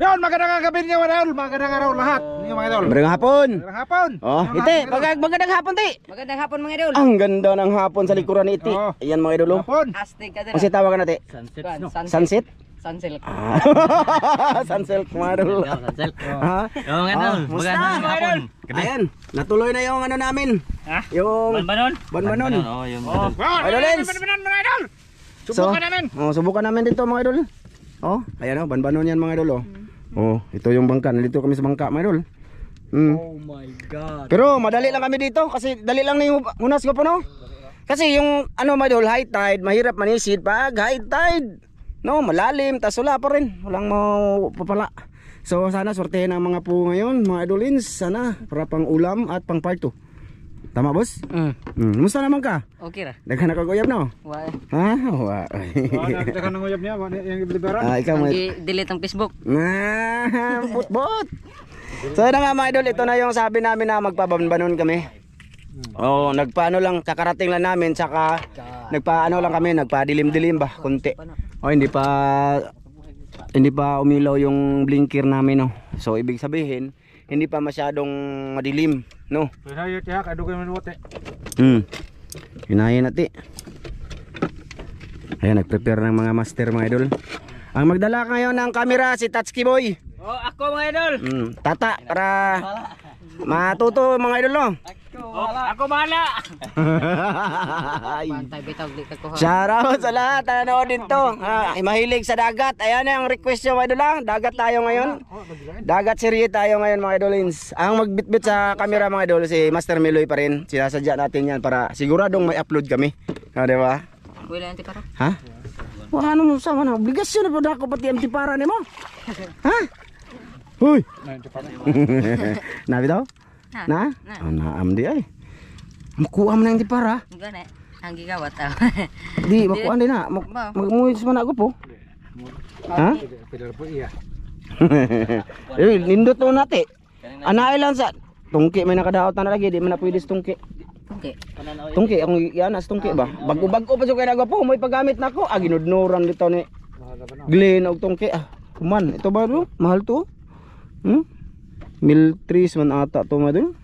Yun, magandang gabi niyo mga idol. Magandang araw lahat niyo mga idol. Magandang hapon. Magandang hapon. Oh, ite, magandang hapon, ti. Magandang hapon mga idol. Ang ganda ng hapon sa likuran ni iti. Oh. Ayan mga idol. Hapon. Astig ka din. Kasi tawagan natin. Sunset? Sunsilk. Sunsilk mga idol. Sunsilk. Ha? Yung ano, Musta? magandang hapon. Ayan, natuloy na yung ano namin. Ha? Yung Banbanon? Banbanon. Oh, yung Idol Lens. Mga idol. Subukan namin. Subukan namin dito mga idol. Oh, ayan oh, Banbanon yan mga idol oh. Oh, ito yung bangka. Nandito kami sa bangka mga idol. Oh my god. Pero madali lang kami dito kasi dali lang na yung unas ko po no. Kasi yung ano mga idol, high tide, mahirap manisid pag high tide. No, malalim, tas wala pa rin. Walang mapapala. So sana sortehin ang mga po ngayon, mga idolins. Sana para pang ulam at pang part 2. Tama boss? Musta naman ka? Okay ra. Daghan na kaguyab no? Wa. Ha? Wa. Nakita ng uyab niya, yung liberan. Ikaw mo. Delete ang Facebook. Bot. So yun na nga mga idol, ito na yung sabi namin na magpabanbanon kami. Oh, nagpaano lang, kakarating lang namin, saka nagpaano lang kami, nagpadilim-dilim ba, konti. Oh, hindi pa umilaw yung blinker namin, no. So ibig sabihin, hindi pa masyadong madilim, no. Hayot ya, kadugoy man wote. Hinahin natin. Ayan, nag-prepare ng mga master mga idol. Ang magdala ngayon ng camera si Tatsuki Boy. Oh, ako mga idol. Tata para matuto mga idol no. Ako bahala. Pantay bitaw di ka kuha. Shoutout sa lahat na nanood dito. Mahilig sa dagat. Ayan ang request nyo mga idol lang. Dagat tayo ngayon. Dagat serye tayo ngayon mga idolins. Ang magbitbit sa camera mga idol si Master Meloy pa rin. Sinasadya natin yan para siguradong may upload kami. Diba? Wala anti para. Ha? Wala mo sa mana. Obligasyon na po ako pati empty para ni mo. Ha? Huy! Nabi daw? Na? Naam di ay. Makuha mo na empty para. Gana. Ang gigawat ah. Di, makuha din na. Magmuhit sa mana ako po. Ha? Pilar po iya. Nindot mo natin. Anay lang sa tungki may nakadaot na lagi. Di man na pwede sa tungki. Okay. Tungki, akong yan as tungki ba? Bago-bago pa siya kaya nagapo. May paggamit na ako. Ginudnuran dito ni Glenn og tungki. Kuman, ito ba ito? Mahal to? Miltris man ata to madul.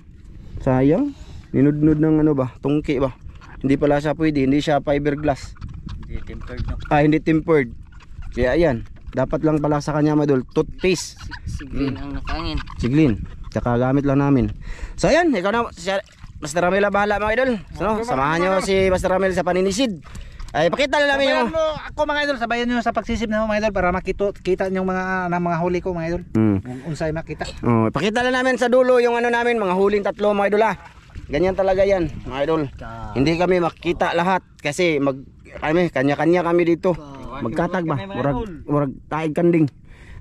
Sayang. Ninudnud ng ano ba? Tungki ba? Hindi pala siya pwede. Hindi siya fiberglass. Hindi tempered no. Hindi tempered. Kaya ayan. Dapat lang pala sa kanya madul. Toothpaste. Siglin ang nakangin. Siglin. Tsaka gamit lang namin. So ayan. Ikaw na. Master Ramel bahala mga idol. So, samahan nyo si Master Ramel sa paninisid. Ay pakita lang namin yung Ako mga idol, sabayan niyo sa pagsisip na mga idol para makita niyo mga huli ko mga idol. Unsay makita. Oh, pakita lang namin sa dulo yung ano namin, mga huling tatlo mga idol Ganyan talaga yan, mga idol. Hindi kami makita lahat kasi kanya-kanya kami dito. Magkatag ba? Murag taig kanding.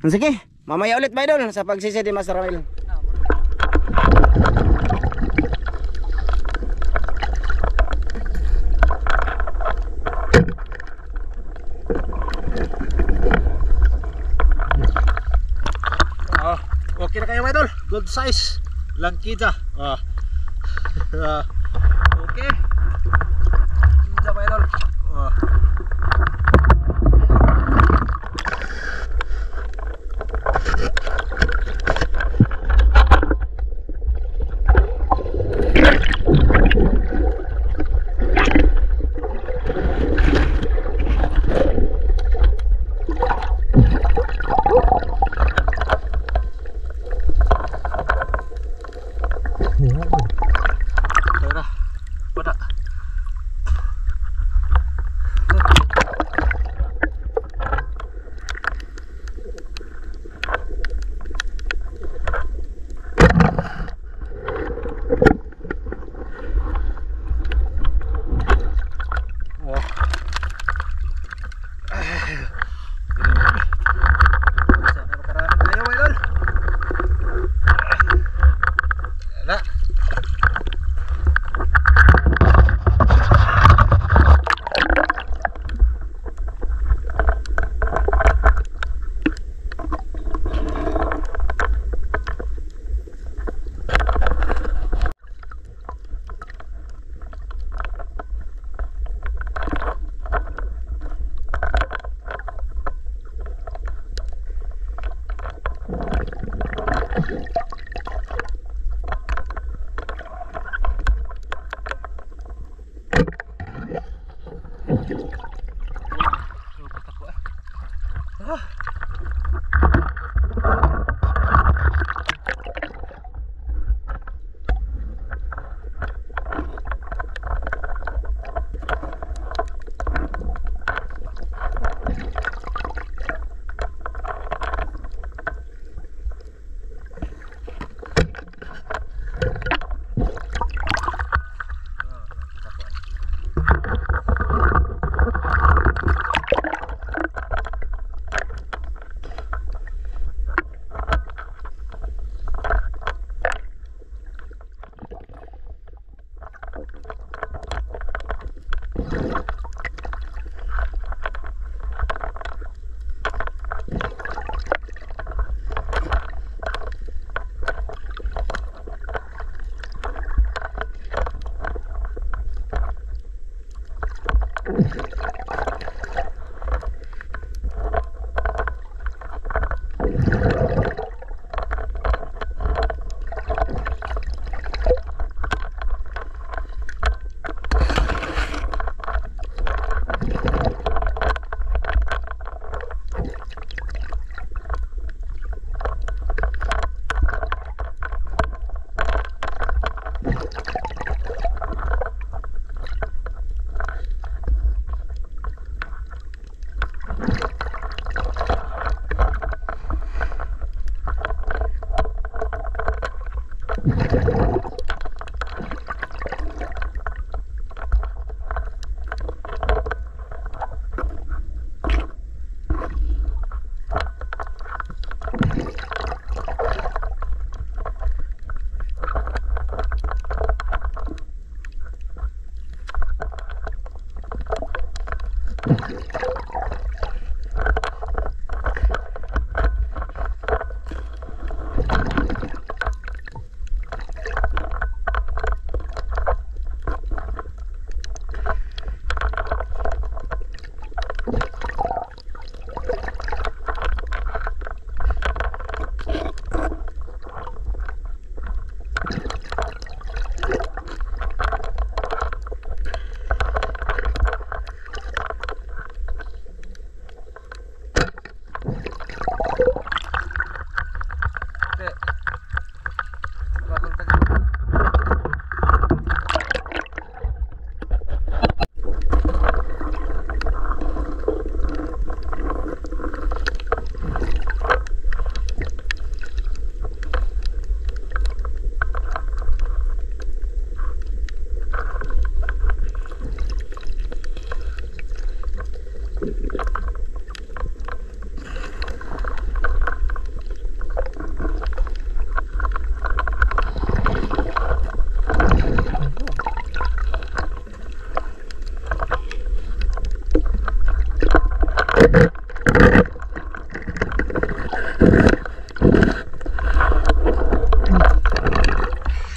Sige, mamaya ulit mga idol sa pagsisid ni Master Ramel. Okay na kayo mga idol, good size langkita. Okay. Langkita mga idol. Tara, pada.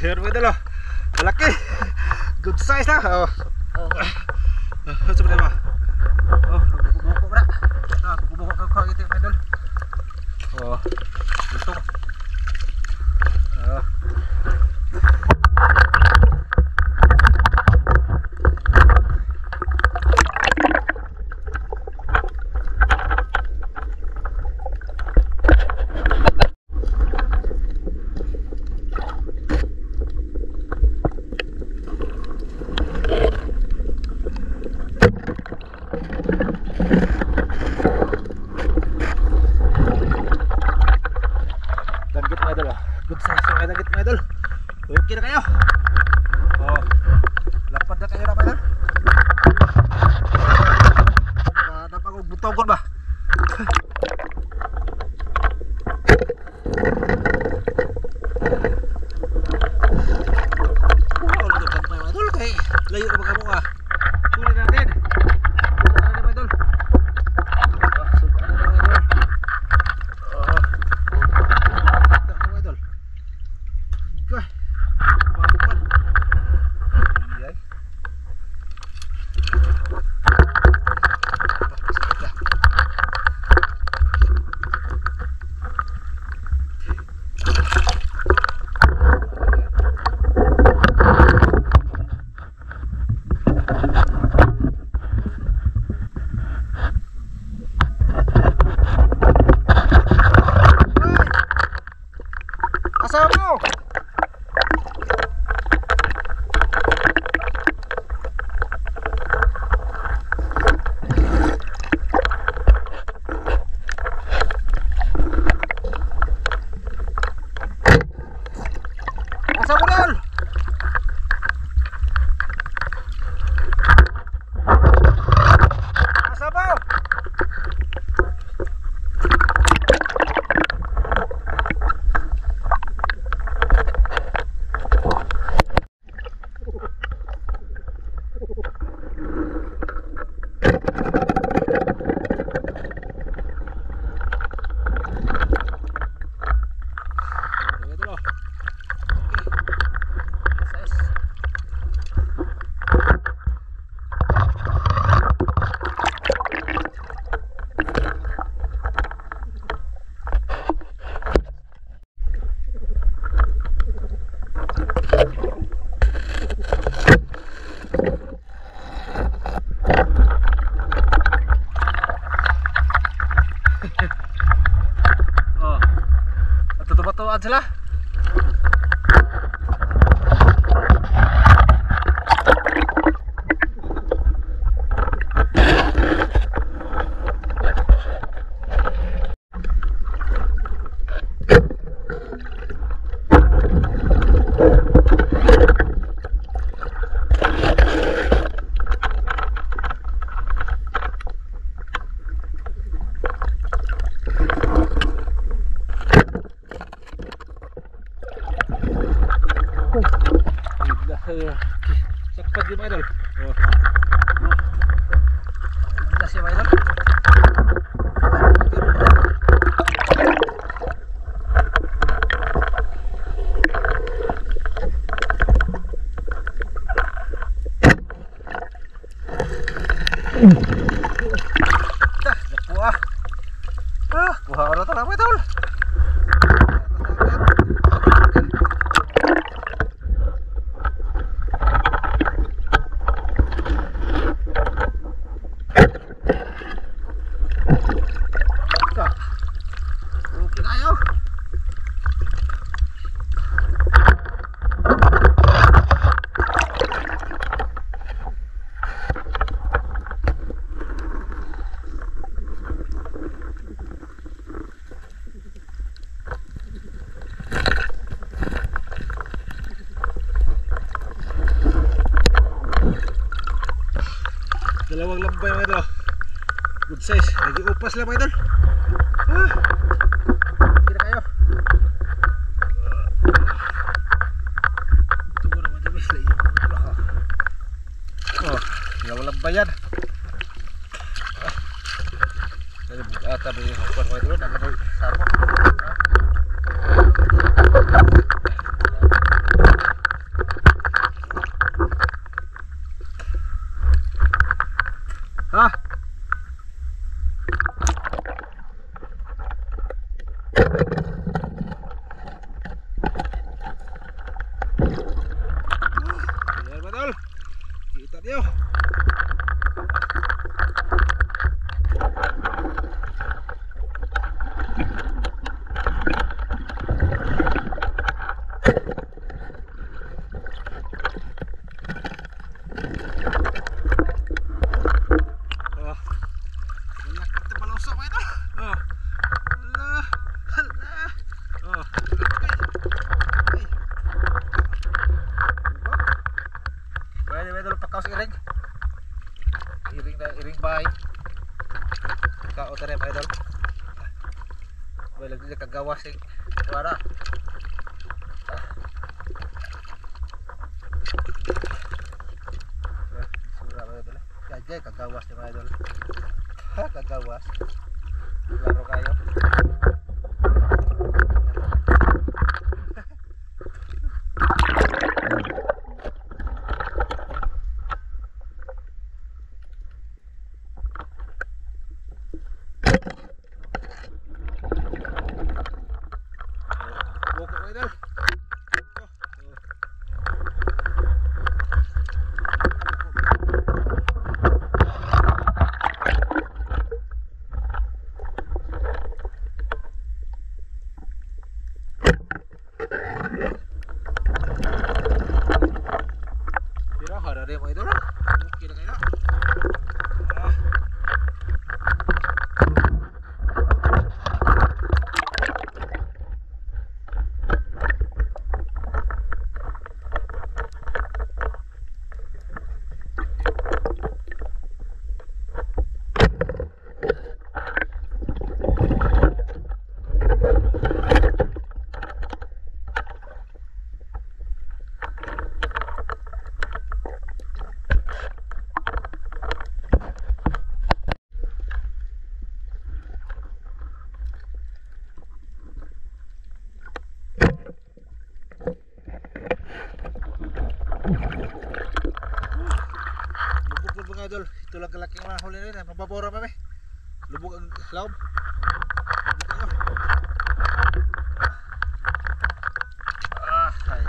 Here mga idol, oh. Malaki. Good size na. Oh. Sebenarnya ba? Oh, buko-buko bra. Ah, buko-buko ka gitu mga idol. Oh. Ito. Ah. Nagtutuan sila. Sakpat di mga idol. Oh. Iglas yung mga idol. Nakuha. Kuha ka na ito mga idol. Okay tayo. Dalawang lambay mga idol. Good size. Nag-iupas lang mga idol. Kira kayo. Ito naman dyan misli. Oh, dalawang lambay yan. Kaya bugata ba yung hapon mga idol. Naman yung sapo. Ha? Ayan betul. Kita dia. Iring bahay kao tare mga idol. Wala lagi kagawas sing wala. Sura mga idol. Kaya kagawas ni mga idol. Ha, kagawas. Laro kayo. Ada yang mau itu lah. Kira kira. Idol, ito lang kalaking mga huli rin, mababora pa lubog ang laom. Ay.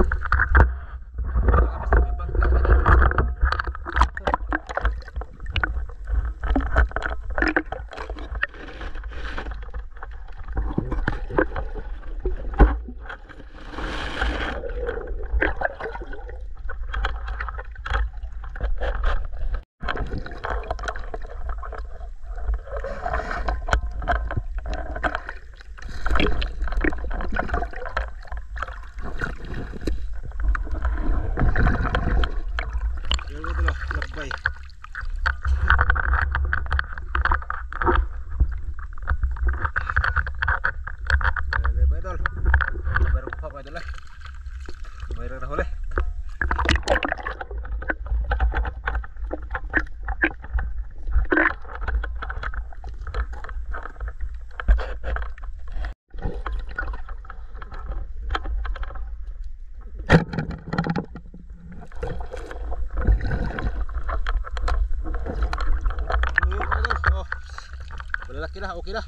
okay na.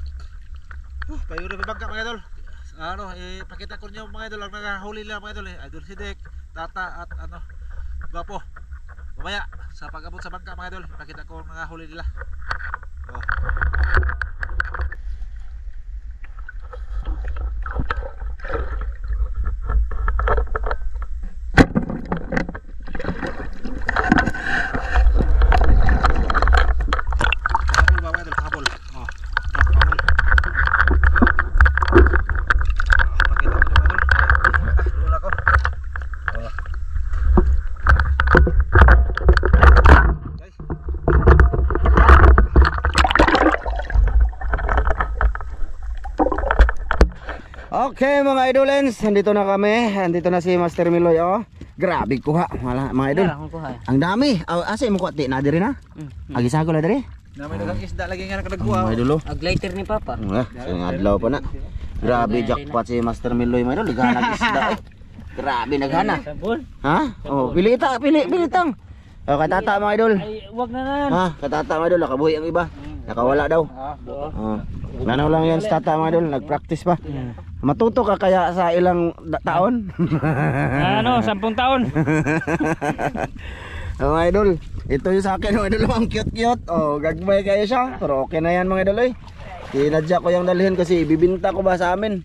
Kayo rin may bangka mga idol. Ano, pakita ko niyo mga idol ang nakahuli nila mga idol Idol Sidek, Tata at ano, Gwapo. Mamaya sa pag-abot sa bangka mga idol, pakita ko ang nakahuli nila. Oh. Okay mga idolens, andito na kami. Andito na si Master Miloy oh. Grabe kuha mga idol. Wala akong kuha. Ang dami. Asa mo kuha ti na diri na? Agi sago la diri. Namay dagang isda lagi nga Mga nakadagwa. idol oh. Ag lighter ni Papa. Ang adlaw pa na. Grabe jackpot si Master Miloy mga idol. Naghanap isda eh. Grabe naghana. Sabon. Ha? Oh, pili tang. Oh, katata mga idol. Ay, wag na nan. Ha, katata mga idol, nakabuhi ang iba. Nakawala daw. Oh. Nanaw lang yan sa tata mga idol, nagpractice pa. Matuto ka kaya sa ilang taon? Ano, 10 taon. Oh, mga idol, ito yung sa akin mga idol, ang cute. Oh, gagmay kayo siya. Pero okay na yan mga idol eh. Kinadya ko yung dalhin kasi ibibinta ko ba sa amin.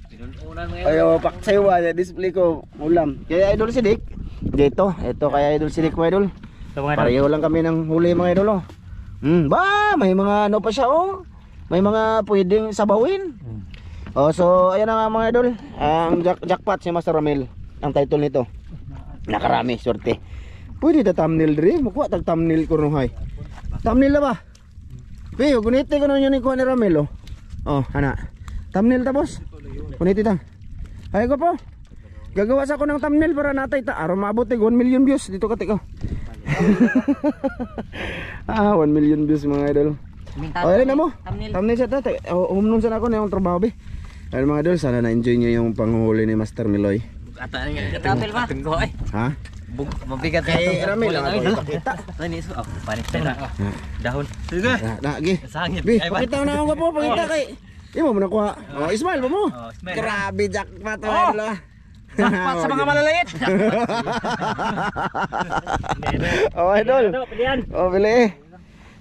Ayo, paksaywa, display ko ulam. Kaya idol si Dick. Dito, ito kaya idol si Dick mga idol. Pareho lang kami ng huli mga idol oh. Ba, may mga ano pa siya oh. May mga pwedeng sabawin. Oh, so ayan na nga mga idol. Ang jackpot si Master Ramil. Ang title nito. Nakarami, sorte. Pwede ta thumbnail diri, makuha tag thumbnail ko no hay. Thumbnail na ba? Pio, gunite ko na yun ni kuha ni Ramil oh. Oh, ana. Thumbnail ta boss. Gunite ta. Ay ko po. Gagawa sa ako ng thumbnail para natay ta aron maabot 1 million views dito ka tiko. 1 million views mga idol. Oh, ayun na mo. Thumbnail siya tate. Humnon sa ako na yung trabaho be. Ayun mga idol, sana na-enjoy niyo yung panghuli ni Master Miloy. Ata nga kapil ba? Tunggo ay. Ha? Mabigat Kay Ramil lang ako ipakita. Ani so, panik na. Dahon. Sige. Na, gi. Sangit. Bi, pakita na ako po, pakita kay. Imo mo nakuha. Oh, smile pa mo. Oh, smile. Grabe jackpot mga idol. Jackpot sa mga malalait. Oh, idol. Pilihan. Oh, pili.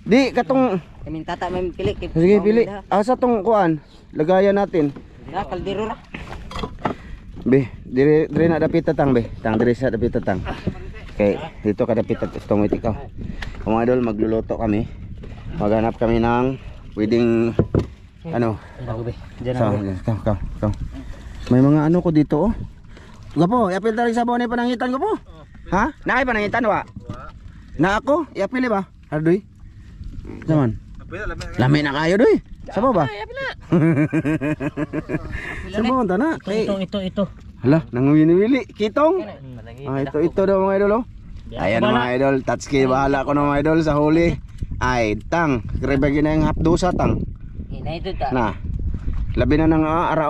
Di katong Kaming tata may pili. sige pili. Asa tong kuan? Lagayan natin. Na kaldero ra. Be, dire na dapit tatang be. Tang dire sa dapit tatang. Okay, dito ka dapit tong ikaw. Mga idol, magluluto kami. Maghanap kami ng pwedeng ano? Ikaw. May mga ano ko dito oh. Gapo, yapil tarig sabaw ni panangitan ko po. Ha? Naay panangitan wa? Na ako, yapil ba? Ardoy. Zaman. Lami na kayo doy. Sabaw ba? Sabaw ta na. Ito. Hala, nanguwili-wili. Kitong. Ito daw mga idol oh. Ayan mga idol, touchkey bahala ko ng mga idol sa huli. Ay, tang, krebagi na yung hapdusa tang. Ina ito ta. Na. Labi na ng ara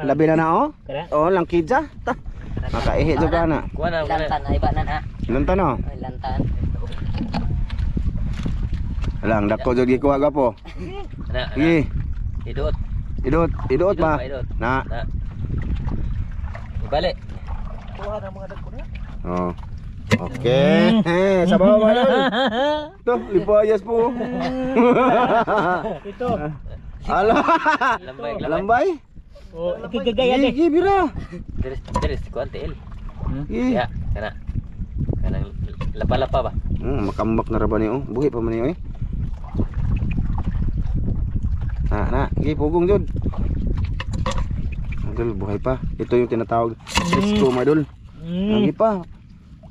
labi na oh. Oh, lang kidja. Ta. Makaihi jud ka na. Lantan ay ba na. Lantan oh. Ay lantan. Lang dako jud gikuha gapo. Gi. Idot ba? Na. Ibalik. Oh. Okay. Sabaw ba idol? Tuh, lipayas po. Ito. Ala. Lambay. Oh, ikigagaya ni. Gi bira. Deres ko antel. Gi. Ya, kanang lapa-lapa ba? Makambak na ra ba ni oh. Buhi pa man ni oy. Na, gi pugong jud. Idol, buhay pa. Ito yung tinatawag Cisco, my idol. Lagi pa.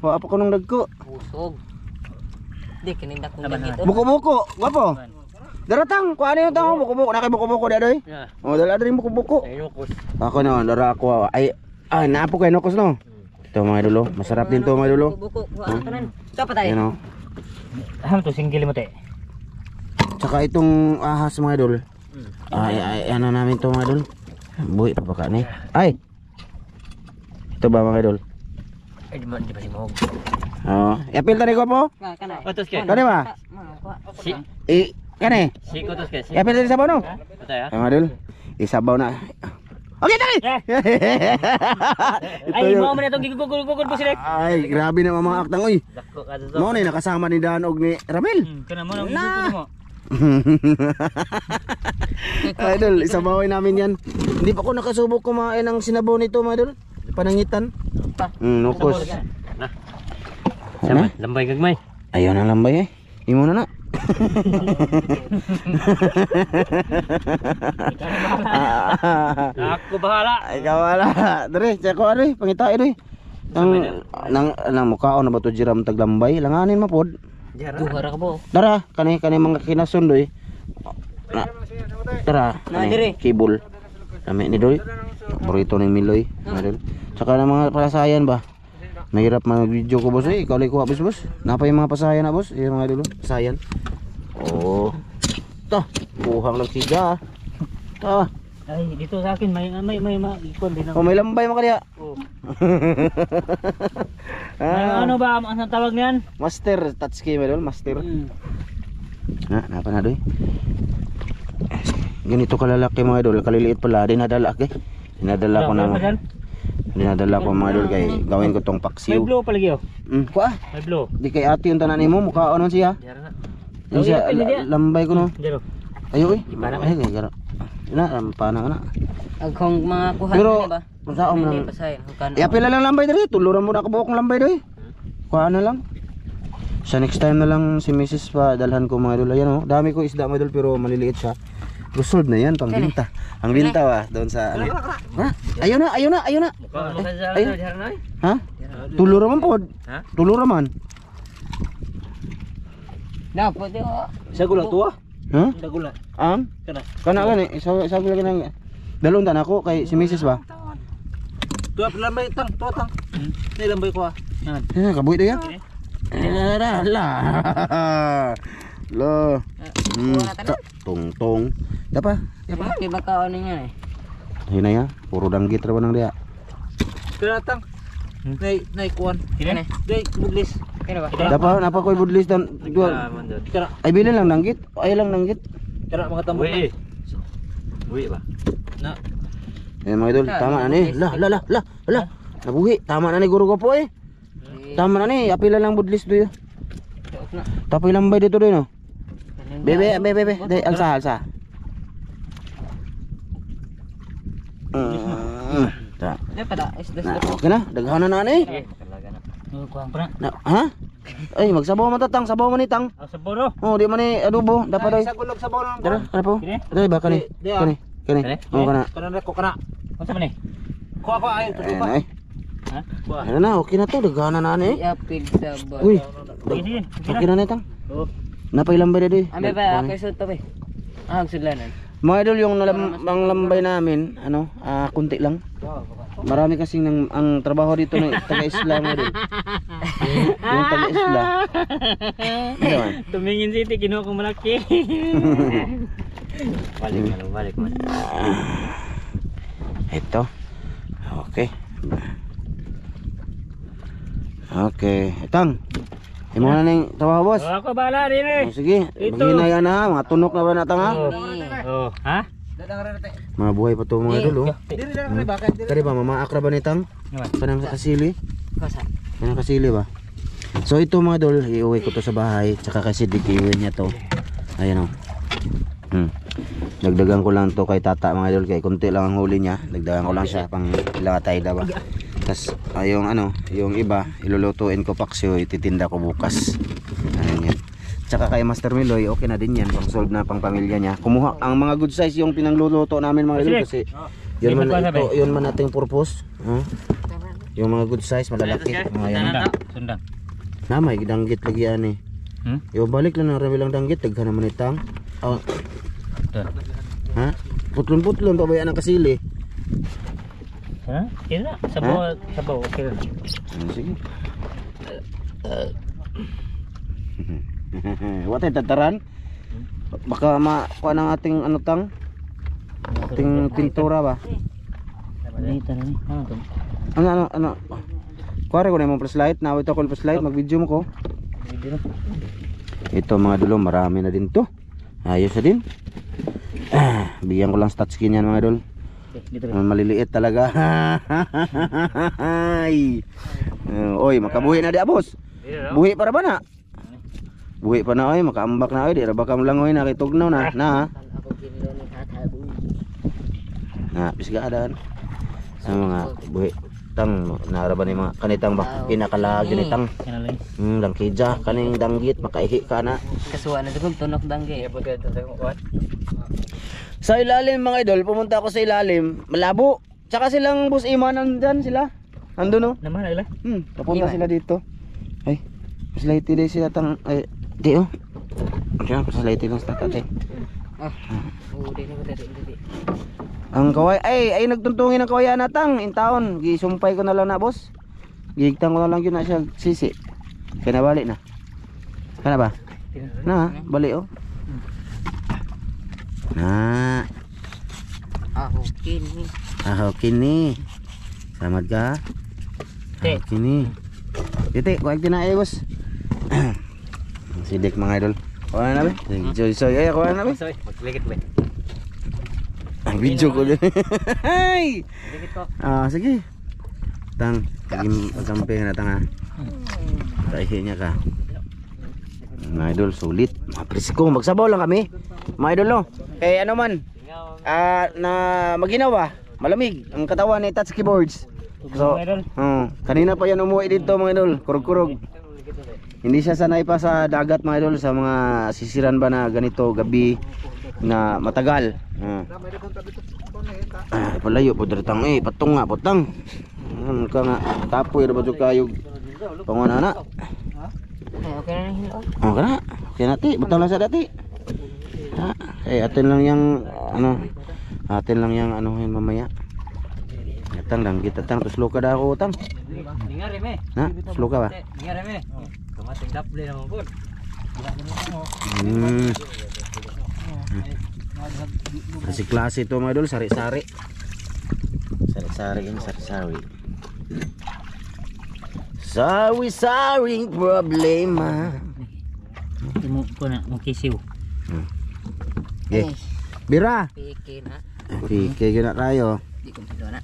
Wa pa ko nung dagko. Usog. Di kinindak ko dito. Buko-buko, wapo. Daratang, ko ano yung tango buko-buko, nakay buko-buko dadoy. Ya. Oh, dala rin buko-buko. Ayun ko. Ako no, dara ako. Ay, naapo kay nokos no. Ito mga idol, masarap din to mga idol. Buko, kanan. Dapat tayo. Yan oh. To single mo te. Tsaka itong ahas mga idol. Ay, ano namin to mga idol. Buhi pa baka ni. Ay. Ito ba mga idol? Ay, di ba si Mohog? Oh, yapil tadi ko po. Kana. Otos kay. Kani ba? Si Kani. Siko tos kasi. Ya pwede sabaw no. Patay ha. Ay mga idol, isabaw na. Okay, tali! Ito Ay, yung... mo man itong gigugugugugod po sila. Ay, grabe na mga aktang, oy. Dako ka dito. Mo na nakasama ni Danog ni Ramil. Kana mo nang gigugugod mo. Idol, isabawin namin yan. Hindi pa ako nakasubok kumain ng sinabaw nito, mga idol. Panangitan. Nukos. Na. Sama, lambay gagmay. Ayaw na lambay eh. Imo na na. Ako bahala. Ay, kawala. Dere, tsako ari, pangita iri. Nang mukhaon na ba to jiram taglambay? Langanin mapod. Duhara ka po. Dara, kani mga kinasundoy. Tara, dire. kibul. Kami ni Doy. Burrito ng Miloy. Idol. Tsaka ng mga pasayan ba? Mahirap mag-video ko boss eh. Ikaw lang kuha boss. Napa yung mga pasayan na boss? Yung mga idol. Pasayan. Oh. Ito. Buhang lang siga. Ito. Ay, dito sa akin may ikon din Oh, may lambay mo kaya. Oh. Ano ba ang tawag niyan? Master touch game idol, master. Napa na Doy? Ganito kalalaki mga idol, kaliliit pala, dinadala ko. Dinadala ko na. Dinadala ko mga idol kay gawin ko tong May paksiw. blow palagi oh. Kuha. May blow. Di kay ate yung tanan nimo, mukha ano siya? Yan siya, lambay ko no. Dero. Ayo eh. Ay, garo. Ina, pana na. Agkong mga kuha Pero, na ba? masaom Hindi lang. pa sayo. Apila lang lambay diri, tuluran mo na kabuok ng lambay doy. Kuha na lang. Sa next time na lang si Mrs. pa dalhan ko mga idol. Ayan oh, dami ko isda mga idol pero maliliit siya. Gusold na yan, pang binta. Ang binta ba, doon sa ano. Ha? Ayaw na. Ha? Tuluran man po. Ha? Tuluran man. Dapat yo. Sa gula tuwa. Ha? Sa gula. Kana gani, isa gula kanang dalon tan ako kay si Mrs. ba. Tuwa lambay tang, tuwa tang. Ni lambay ko ah. Kabuhi do ya. La. Lo. Tong. Dapa? Bakit ba ka ano nga eh? Hina ya, puro danggit ra nang dia. Kira tang. Nay kuan. Kira. Day buglis. Kira ba? Dapa napa koy budlis dan dua. Kira, Ay bilin lang danggit. Ay lang danggit. kira mga tambok. Uwi ba? Na. Eh mga idol, tama na ni. La. Nabuhi, tama na ni guru ko po eh. Tama na ni, apila lang budlis do. Tapi lambay dito do no. Bebe, dai alsa. Ta. Dapat da isda Na, sa. okay na, daghanan na ni. Talaga na. Kuang pa na. Ha? Ay, magsabaw man tatang, sabaw man ni tang. Sa boro. Oh, di man ni adobo, dapat doy. Sa gulog sa bawang. Dara, kana po. Kini? Dai ba kani? Kani. Kani? Oh, kana. Kana ko kana. Unsa man ni? Kuha ko ayo tutup ba. Ay. Ha? Ano na, okay na to, daghanan na ni. Apil sa ba. Uy, Sige. okay na ni tang. Oh. Napay lambay doy. Ame ba kay suto ba? Sudlanan. Mga idol, yung ang lambay namin, ano, kunti lang. Marami kasing ang trabaho dito ng taga-isla mga idol. Yung taga-isla. Ano man? Tumingin si Iti, kinuha kong malaki. Balik man. Ito. Okay. Okay. Itang. Imo na ning trabaho, boss. Ako bahala din eh. Sige, Ito. maghinay na ha. Mga tunok na ba natang ha? Oh, ha? Dadang ra nate. Mga buhay pa to mga idol, oh. Diri na ba kay diri. Kari ba, mamaak ra ba nitang? Kanang kasili? Kasa. Kanang kasili ba? So ito mga idol, iuwi ko to sa bahay. Tsaka kasi iuwi niya to. Ayan o. Dagdagan ko lang to kay tata mga idol. Kay konti lang ang huli niya. Dagdagan ko lang siya pang ilatay ba. Tapos yung ano, yung iba ilulutuin ko paksiw, ititinda ko bukas. Ayun yan. Tsaka kay Master Miloy, okay na din yan, pang solve na pang pamilya niya. Kumuha ang mga good size yung pinangluluto namin mga idol kasi yun man nating purpose. Yung mga good size malalaki. Mga yan. Sundang. Namay danggit lagi ani. Yo balik lang na rami lang danggit, daghan naman itang. Oh. Ha? Putlon-putlon pa ba yan ang kasili? Ha? Kira, sabaw, okay lang. Sige. Watay tataran. Baka makuha ng ating ano tang ating pintura ba? Balita na ni. Ano? Kuwari ko na yung flashlight. Nawit ako yung flashlight. Mag-video mo ko. Ito mga dulo, marami na din to. Ayos na din. Bigyan ko lang stat skin yan mga idol. Dito. Maliliit talaga. Ay. Oy, makabuhi na di boss. Buhi para ba na? Buhi pa na oy, makaambak na oy, di ra ba kam lang oy nakitugnaw na. Na. Ako kinlo ni tatabo. Na pisgaan. Sa mga buhi tang naara ba ni mga kanitang ba kinakalagi ni tang. Yan lang. Langkija kaning danggit makaihi ka na. Kasuwa na dugog tunok dangge. Sa ilalim mga idol, pumunta ako sa ilalim, malabo. Tsaka silang bus imanan dyan sila. Ando no? Naman ala. Papunta sila dito. Ay, paslayti din sila tang ay di oh. Diyan paslayti lang sa tatay. Di na ko dali. Ang kaway ay nagtuntungin ang kawayan natang in taon. Gisumpay ko na lang na boss. Gigtang ko na lang yun na siya sisi. Kaya balik na. Kana ba? Na, balik oh. Na. Ako kini. Kini. Selamat ka? Kini. Titik, kuha tinae boss. Sidik mga idol. Kuha na ba? Soy, ay kuha na ba? Soy, maglikit ba? Ang video ko din. Ay! Likit ko. Sige. Tang, pagkampi na tang ha. Kaihi niya ka. Mga idol, sulit. Presko, magsabaw lang kami. Mga idol no. Kaya ano man, na maginawa, malamig ang katawan ni Touch Keyboards. So, kanina pa yan umuwi dito mga idol, kurog-kurog. Hindi siya sanay pa sa dagat mga idol, sa mga sisiran ba na ganito gabi na matagal. Palayo po daritang patong nga potang. Ka nga tapoy ra ba jud kayo panguna na. Okay na hilo. Kana. Kaya nati, butang lang sa dati. Atin lang yang atin lang yang yun mamaya. Atang lang kita tang tuslo ka da ako tang. Ningari me. Na, tuslo ka ba? Ningari me. Kamating daple naman po. Kasi klase ito mga idol, sari-sari. Sari-sari yung sari-sari. Sari-saring problema. Imo ko na mo kisiw. Okay. Bira. Piki na. Piki yun na tayo. Di ko pilo na.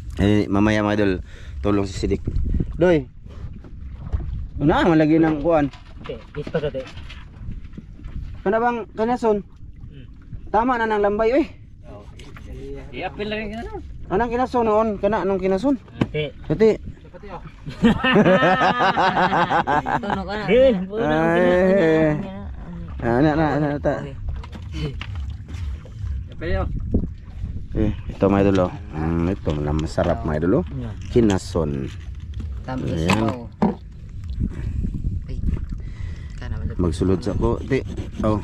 Mamaya mga idol, tulong si Sidik. Doy. Una, malagi ng kuan. Okay, isto dati. Kana bang kanason? Tama na ng lambay oy. I-apil lang yan. Anong kinason noon? Kana anong kinason? Okay. Kati. Tunok ka na. Na ta. Pero Ito mga idol oh. Ito na masarap mga idol oh. Kinason. Tamis Ayan. pa. Ay. Kana man. Magsulod sa ko. Ti. Oh.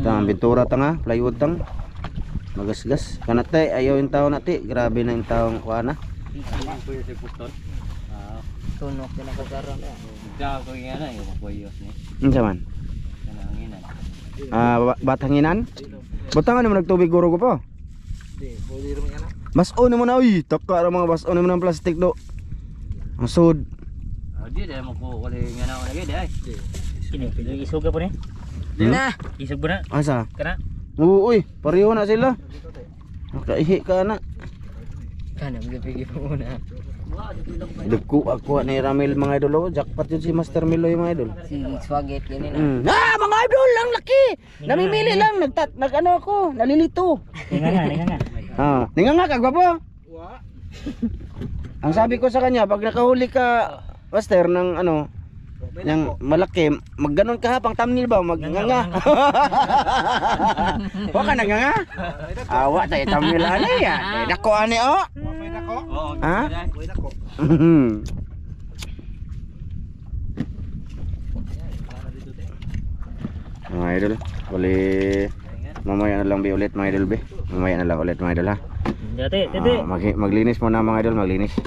Tang bintura tanga, plywood tang. Magasgas. Kanate ayaw yung tao nati. Grabe na yung taong kuana. Tunok din ako karon. ko nga na yung makoyos ni. Unsa man? Kananginan. Bathanginan? Butangan naman nagtubig guro ko po. Di, pwede rin yan. Baso naman na uy. Taka ra mga baso naman ng plastic do. Ang sud. Di dahil mo ko wala nga na lagi di ay. Kini pili isog po ni. Na. Isog po na. Asa? Kana. Oo, uy, pareho na sila. Nakaihi ka na. Kana magpigi po muna. Dagko ako ni Ramil mga idol. Jackpot yun si Master Miloy mga idol. Si Swaget yan na. Mga idol, ang laki. Namimili lang, nag-ano ako, nalilito. Ninga nga. Ninga ka, gwapo. Ang sabi ko sa kanya, pag nakahuli ka, Master, ng ano, yang malaki, magganon ka ha, pang thumbnail ba, magnganga. Huwag ka nanganga. Awa, tayo thumbnail ano yan. Dako ani o. May nako. Ha? May nako. Mga idol, uli mamaya na lang ulit mga idol be. Mamaya na lang ulit mga idol ha. Dati. Maglinis muna mga idol, maglinis.